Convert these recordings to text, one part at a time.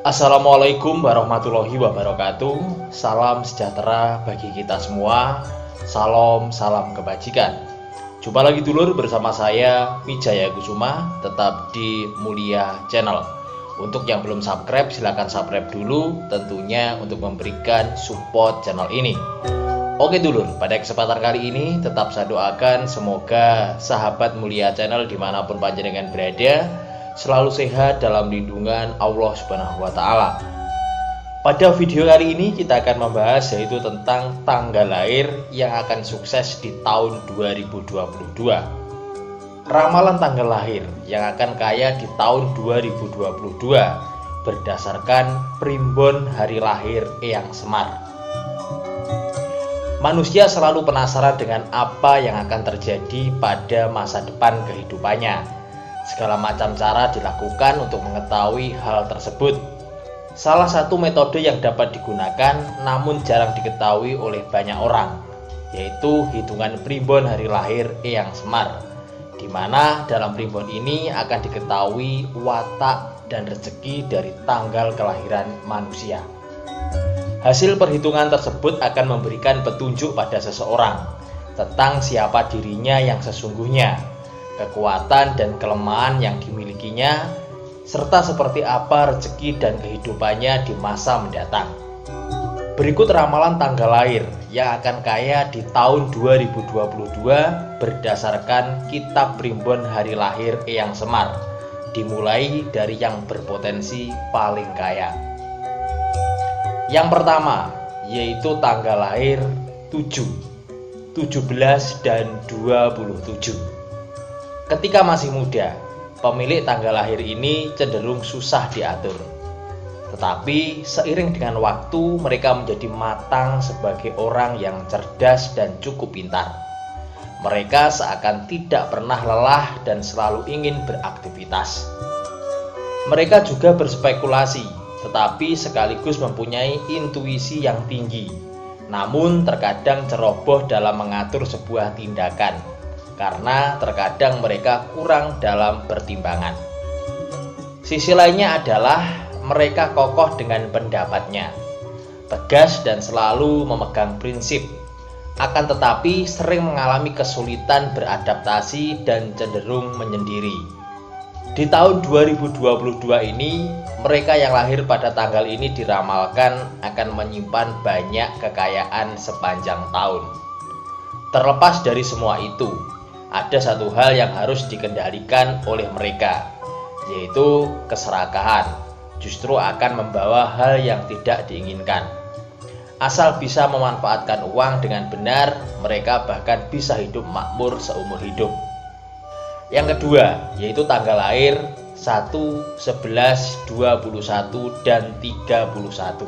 Assalamualaikum warahmatullahi wabarakatuh. Salam sejahtera bagi kita semua. Salam kebajikan. Jumpa lagi dulur bersama saya Wijaya Kusuma, tetap di Mulia Channel. Untuk yang belum subscribe, silahkan subscribe dulu, tentunya untuk memberikan support channel ini. Oke dulur, pada kesempatan kali ini tetap saya doakan semoga sahabat Mulia Channel dimanapun panjenengan berada selalu sehat dalam lindungan Allah Subhanahu wa Ta'ala. Pada video kali ini kita akan membahas yaitu tentang tanggal lahir yang akan sukses di tahun 2022. Ramalan tanggal lahir yang akan kaya di tahun 2022 berdasarkan primbon hari lahir Eyang Semar. Manusia selalu penasaran dengan apa yang akan terjadi pada masa depan kehidupannya. Segala macam cara dilakukan untuk mengetahui hal tersebut. Salah satu metode yang dapat digunakan namun jarang diketahui oleh banyak orang, yaitu hitungan primbon hari lahir Eyang Semar, di mana dalam primbon ini akan diketahui watak dan rezeki dari tanggal kelahiran manusia. Hasil perhitungan tersebut akan memberikan petunjuk pada seseorang tentang siapa dirinya yang sesungguhnya, kekuatan dan kelemahan yang dimilikinya, serta seperti apa rezeki dan kehidupannya di masa mendatang. Berikut ramalan tanggal lahir yang akan kaya di tahun 2022 berdasarkan kitab primbon hari lahir Eyang Semar, dimulai dari yang berpotensi paling kaya. Yang pertama yaitu tanggal lahir 7, 17, dan 27. Ketika masih muda, pemilik tanggal lahir ini cenderung susah diatur. Tetapi seiring dengan waktu, mereka menjadi matang sebagai orang yang cerdas dan cukup pintar. Mereka seakan tidak pernah lelah dan selalu ingin beraktivitas. Mereka juga berspekulasi, tetapi sekaligus mempunyai intuisi yang tinggi. Namun terkadang ceroboh dalam mengatur sebuah tindakan, karena terkadang mereka kurang dalam pertimbangan. Sisi lainnya adalah mereka kokoh dengan pendapatnya, tegas dan selalu memegang prinsip, akan tetapi sering mengalami kesulitan beradaptasi dan cenderung menyendiri. Di tahun 2022 ini, mereka yang lahir pada tanggal ini diramalkan akan menyimpan banyak kekayaan sepanjang tahun. Terlepas dari semua itu, ada satu hal yang harus dikendalikan oleh mereka, yaitu keserakahan. Justru akan membawa hal yang tidak diinginkan. Asal bisa memanfaatkan uang dengan benar, mereka bahkan bisa hidup makmur seumur hidup. Yang kedua, yaitu tanggal lahir 1, 11, 21, dan 31.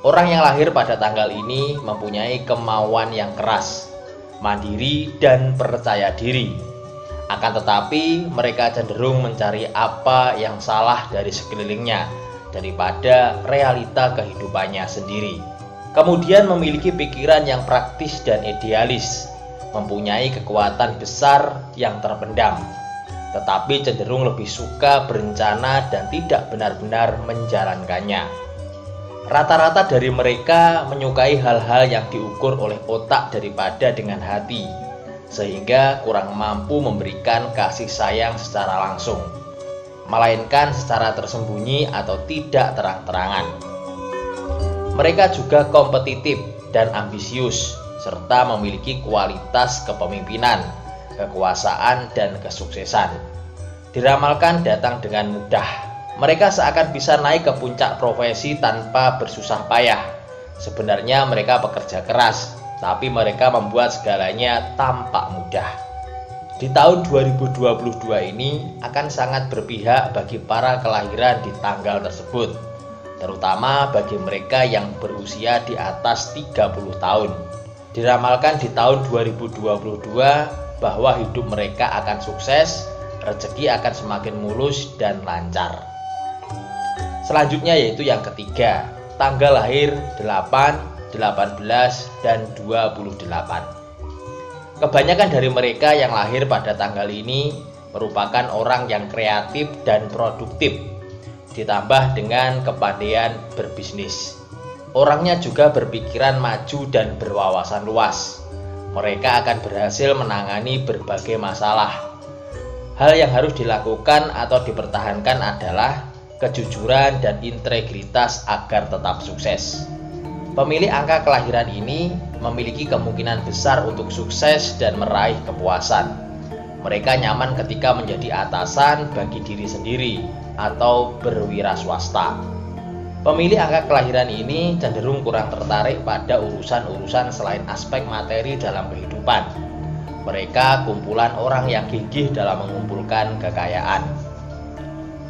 Orang yang lahir pada tanggal ini mempunyai kemauan yang keras, mandiri dan percaya diri. Akan tetapi mereka cenderung mencari apa yang salah dari sekelilingnya daripada realita kehidupannya sendiri. Kemudian memiliki pikiran yang praktis dan idealis, mempunyai kekuatan besar yang terpendam, tetapi cenderung lebih suka berencana dan tidak benar-benar menjalankannya. Rata-rata dari mereka menyukai hal-hal yang diukur oleh otak daripada dengan hati, sehingga kurang mampu memberikan kasih sayang secara langsung, melainkan secara tersembunyi atau tidak terang-terangan. Mereka juga kompetitif dan ambisius, serta memiliki kualitas kepemimpinan, kekuasaan, dan kesuksesan. Diramalkan datang dengan mudah. Mereka seakan bisa naik ke puncak profesi tanpa bersusah payah. Sebenarnya mereka bekerja keras, tapi mereka membuat segalanya tampak mudah. Di tahun 2022 ini akan sangat berpihak bagi para kelahiran di tanggal tersebut, terutama bagi mereka yang berusia di atas 30 tahun. Diramalkan di tahun 2022 bahwa hidup mereka akan sukses, rezeki akan semakin mulus dan lancar. Selanjutnya yaitu yang ketiga, tanggal lahir 8, 18, dan 28. Kebanyakan dari mereka yang lahir pada tanggal ini merupakan orang yang kreatif dan produktif, ditambah dengan kepandaian berbisnis. Orangnya juga berpikiran maju dan berwawasan luas. Mereka akan berhasil menangani berbagai masalah. Hal yang harus dilakukan atau dipertahankan adalah kejujuran dan integritas agar tetap sukses. Pemilik angka kelahiran ini memiliki kemungkinan besar untuk sukses dan meraih kepuasan. Mereka nyaman ketika menjadi atasan bagi diri sendiri atau berwira swasta. Pemilih angka kelahiran ini cenderung kurang tertarik pada urusan-urusan selain aspek materi dalam kehidupan. Mereka kumpulan orang yang gigih dalam mengumpulkan kekayaan.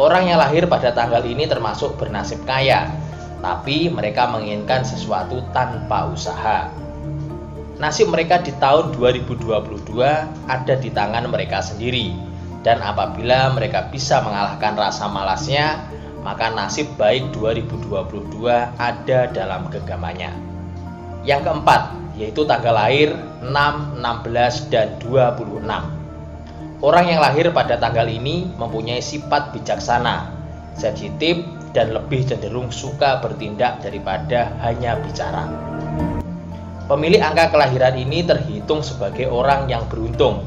Orang yang lahir pada tanggal ini termasuk bernasib kaya, tapi mereka menginginkan sesuatu tanpa usaha. Nasib mereka di tahun 2022 ada di tangan mereka sendiri. Dan apabila mereka bisa mengalahkan rasa malasnya, maka nasib baik 2022 ada dalam genggamannya. Yang keempat, yaitu tanggal lahir 6, 16, dan 26. Orang yang lahir pada tanggal ini mempunyai sifat bijaksana, sensitif, dan lebih cenderung suka bertindak daripada hanya bicara. Pemilik angka kelahiran ini terhitung sebagai orang yang beruntung.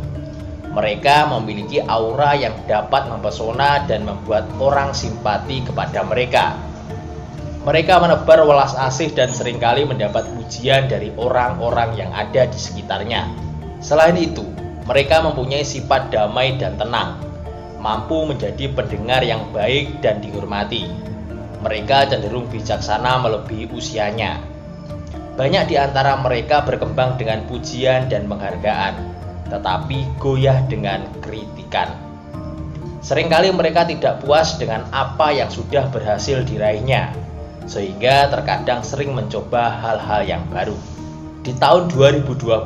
Mereka memiliki aura yang dapat mempesona dan membuat orang simpati kepada mereka. Mereka menebar welas asih dan seringkali mendapat pujian dari orang-orang yang ada di sekitarnya. Selain itu, mereka mempunyai sifat damai dan tenang, mampu menjadi pendengar yang baik dan dihormati. Mereka cenderung bijaksana melebihi usianya. Banyak di antara mereka berkembang dengan pujian dan penghargaan, tetapi goyah dengan kritikan. Seringkali mereka tidak puas dengan apa yang sudah berhasil diraihnya, sehingga terkadang sering mencoba hal-hal yang baru. Di tahun 2022,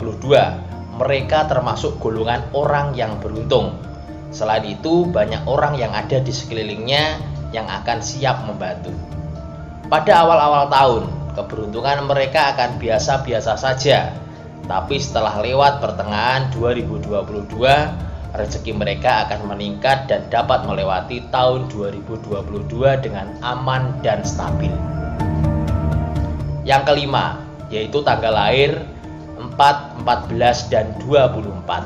mereka termasuk golongan orang yang beruntung. Selain itu, banyak orang yang ada di sekelilingnya yang akan siap membantu. Pada awal-awal tahun, keberuntungan mereka akan biasa-biasa saja. Tapi setelah lewat pertengahan 2022, rezeki mereka akan meningkat dan dapat melewati tahun 2022 dengan aman dan stabil. Yang kelima, yaitu tanggal lahir 4, 14, dan 24.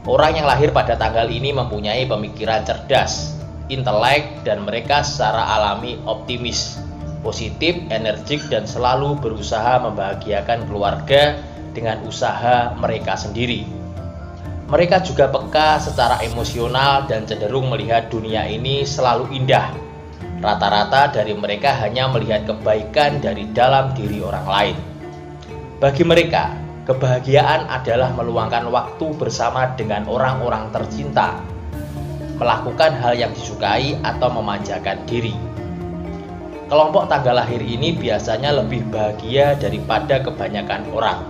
Orang yang lahir pada tanggal ini mempunyai pemikiran cerdas, intelek, dan mereka secara alami optimis, positif, energik, dan selalu berusaha membahagiakan keluarga dengan usaha mereka sendiri. Mereka juga peka secara emosional dan cenderung melihat dunia ini selalu indah. Rata-rata dari mereka hanya melihat kebaikan dari dalam diri orang lain. Bagi mereka, kebahagiaan adalah meluangkan waktu bersama dengan orang-orang tercinta, melakukan hal yang disukai atau memanjakan diri. Kelompok tanggal lahir ini biasanya lebih bahagia daripada kebanyakan orang.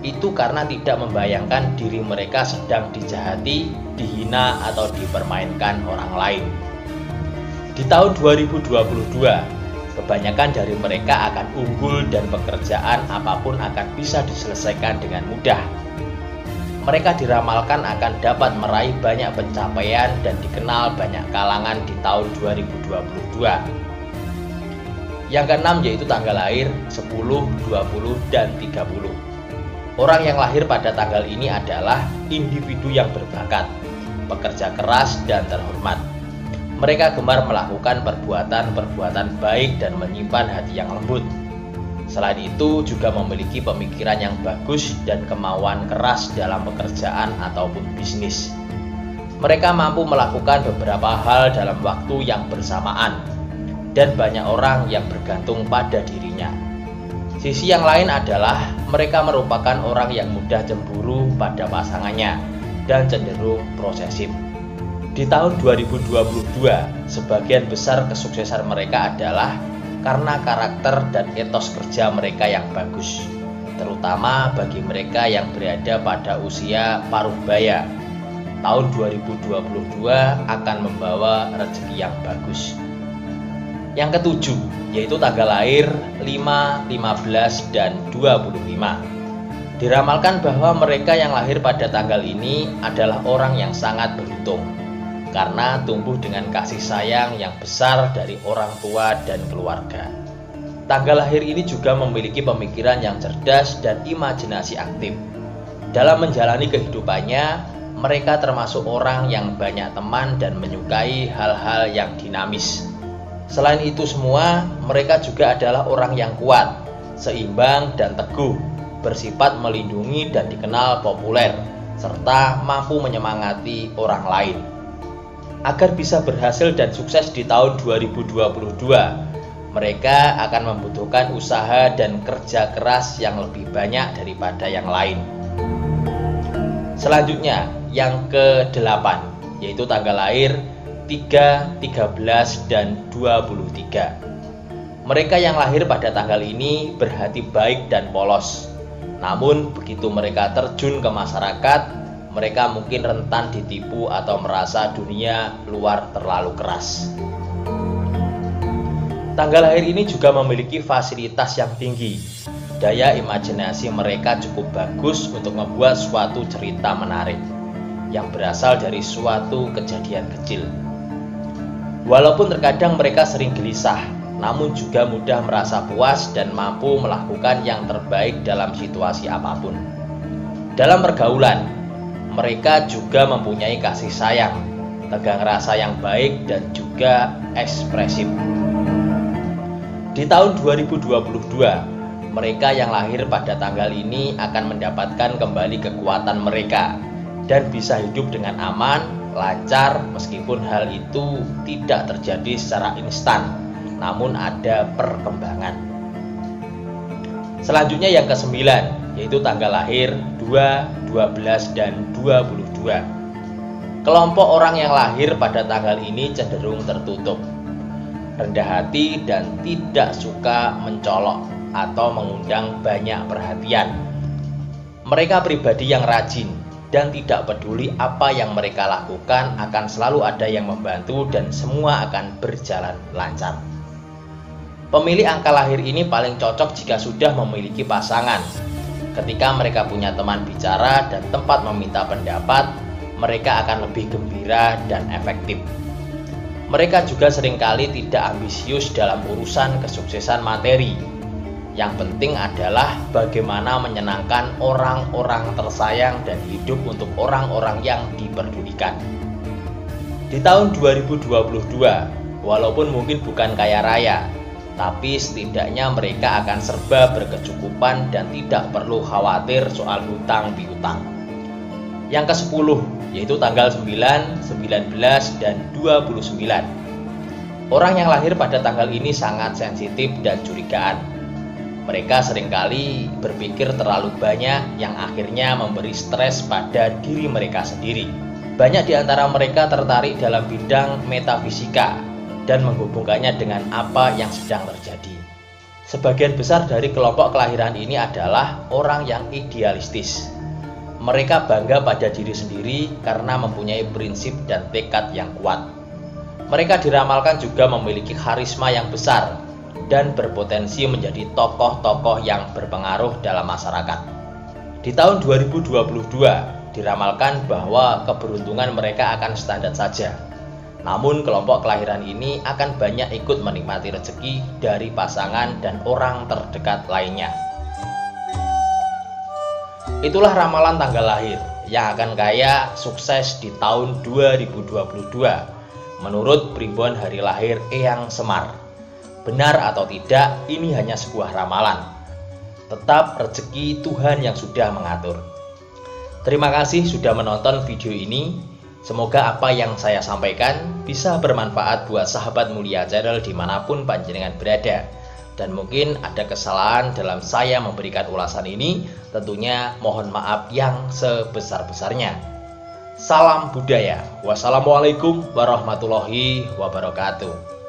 Itu karena tidak membayangkan diri mereka sedang dijahati, dihina, atau dipermainkan orang lain. Di tahun 2022, kebanyakan dari mereka akan unggul dan pekerjaan apapun akan bisa diselesaikan dengan mudah. Mereka diramalkan akan dapat meraih banyak pencapaian dan dikenal banyak kalangan di tahun 2022. Yang keenam yaitu tanggal lahir 10, 20, dan 30. Orang yang lahir pada tanggal ini adalah individu yang berbakat, pekerja keras, dan terhormat. Mereka gemar melakukan perbuatan-perbuatan baik dan menyimpan hati yang lembut. Selain itu, juga memiliki pemikiran yang bagus dan kemauan keras dalam pekerjaan ataupun bisnis. Mereka mampu melakukan beberapa hal dalam waktu yang bersamaan, dan banyak orang yang bergantung pada dirinya. Sisi yang lain adalah mereka merupakan orang yang mudah cemburu pada pasangannya dan cenderung posesif. Di tahun 2022, sebagian besar kesuksesan mereka adalah karena karakter dan etos kerja mereka yang bagus, terutama bagi mereka yang berada pada usia paruh baya. Tahun 2022 akan membawa rezeki yang bagus. Yang ketujuh, yaitu tanggal lahir 5, 15, dan 25. Diramalkan bahwa mereka yang lahir pada tanggal ini adalah orang yang sangat beruntung. karena tumbuh dengan kasih sayang yang besar dari orang tua dan keluarga. Tanggal lahir ini juga memiliki pemikiran yang cerdas dan imajinasi aktif. Dalam menjalani kehidupannya, mereka termasuk orang yang banyak teman dan menyukai hal-hal yang dinamis. Selain itu semua, mereka juga adalah orang yang kuat, seimbang dan teguh, bersifat melindungi dan dikenal populer, serta mampu menyemangati orang lain. Agar bisa berhasil dan sukses di tahun 2022, mereka akan membutuhkan usaha dan kerja keras yang lebih banyak daripada yang lain. Selanjutnya, yang ke-8, yaitu tanggal lahir 3, 13, dan 23. Mereka yang lahir pada tanggal ini berhati baik dan polos. Namun, begitu mereka terjun ke masyarakat, mereka mungkin rentan ditipu atau merasa dunia luar terlalu keras. Tanggal lahir ini juga memiliki fasilitas yang tinggi. Daya imajinasi mereka cukup bagus untuk membuat suatu cerita menarik yang berasal dari suatu kejadian kecil. Walaupun terkadang mereka sering gelisah, namun juga mudah merasa puas dan mampu melakukan yang terbaik dalam situasi apapun. Dalam pergaulan, mereka juga mempunyai kasih sayang, tegang rasa yang baik, dan juga ekspresif. Di tahun 2022, mereka yang lahir pada tanggal ini akan mendapatkan kembali kekuatan mereka dan bisa hidup dengan aman, lancar, meskipun hal itu tidak terjadi secara instan, namun ada perkembangan. Selanjutnya yang ke-9, yaitu tanggal lahir 2, 12, dan 22. Kelompok orang yang lahir pada tanggal ini cenderung tertutup, rendah hati, dan tidak suka mencolok atau mengundang banyak perhatian. Mereka pribadi yang rajin dan tidak peduli apa yang mereka lakukan, akan selalu ada yang membantu dan semua akan berjalan lancar. Pemilih angka lahir ini paling cocok jika sudah memiliki pasangan. Ketika mereka punya teman bicara dan tempat meminta pendapat, mereka akan lebih gembira dan efektif. Mereka juga seringkali tidak ambisius dalam urusan kesuksesan materi. Yang penting adalah bagaimana menyenangkan orang-orang tersayang dan hidup untuk orang-orang yang diperdulikan. Di tahun 2022, walaupun mungkin bukan kaya raya, tapi setidaknya mereka akan serba berkecukupan dan tidak perlu khawatir soal hutang piutang. Yang ke-10, yaitu tanggal 9, 19, dan 29. Orang yang lahir pada tanggal ini sangat sensitif dan curigaan. Mereka seringkali berpikir terlalu banyak yang akhirnya memberi stres pada diri mereka sendiri. Banyak di antara mereka tertarik dalam bidang metafisika dan menghubungkannya dengan apa yang sedang terjadi. Sebagian besar dari kelompok kelahiran ini adalah orang yang idealistis. Mereka bangga pada diri sendiri karena mempunyai prinsip dan tekad yang kuat. Mereka diramalkan juga memiliki karisma yang besar dan berpotensi menjadi tokoh-tokoh yang berpengaruh dalam masyarakat. Di tahun 2022, diramalkan bahwa keberuntungan mereka akan standar saja. Namun kelompok kelahiran ini akan banyak ikut menikmati rezeki dari pasangan dan orang terdekat lainnya. Itulah ramalan tanggal lahir yang akan kaya sukses di tahun 2022 menurut Primbon Hari Lahir Eyang Semar. Benar atau tidak, ini hanya sebuah ramalan. Tetap rezeki Tuhan yang sudah mengatur. Terima kasih sudah menonton video ini. Semoga apa yang saya sampaikan bisa bermanfaat buat sahabat mulia channel dimanapun panjenengan berada. Dan mungkin ada kesalahan dalam saya memberikan ulasan ini, tentunya mohon maaf yang sebesar-besarnya. Salam budaya. Wassalamualaikum warahmatullahi wabarakatuh.